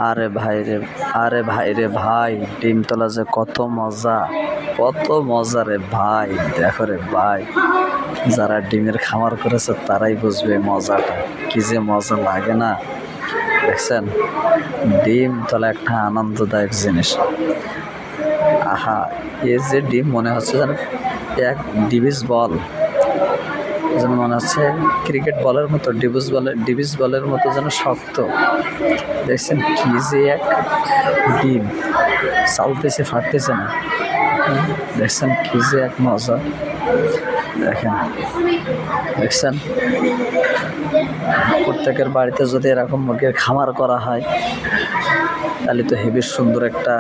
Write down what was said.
আরে ভাই রে, আরে ভাই রে ভাই, ডিম তোলা যে কত মজা, কত মজা রে ভাই। দেখো রে ভাই, যারা ডিমের খামার করেছে তারাই বুঝবে মজাটা, কি যে মজা লাগে না। দেখছেন, ডিম তোলা একটা আনন্দদায়ক জিনিস। আহা, এ যে ডিম মনে হচ্ছে যেন এক ডিভিস বল, যেন মনে হচ্ছে ক্রিকেট বলের মতো, ডিভিস বলের মতো যেন শক্ত। দেখছেন কি যে এক ডিম, চালতেছে ফাটতেছে না। দেখছেন কি যে এক মজা। দেখেন, দেখছেন, প্রত্যেকের বাড়িতে যদি এরকম মুরগির খামার করা হয় তাহলে তো হেবি সুন্দর একটা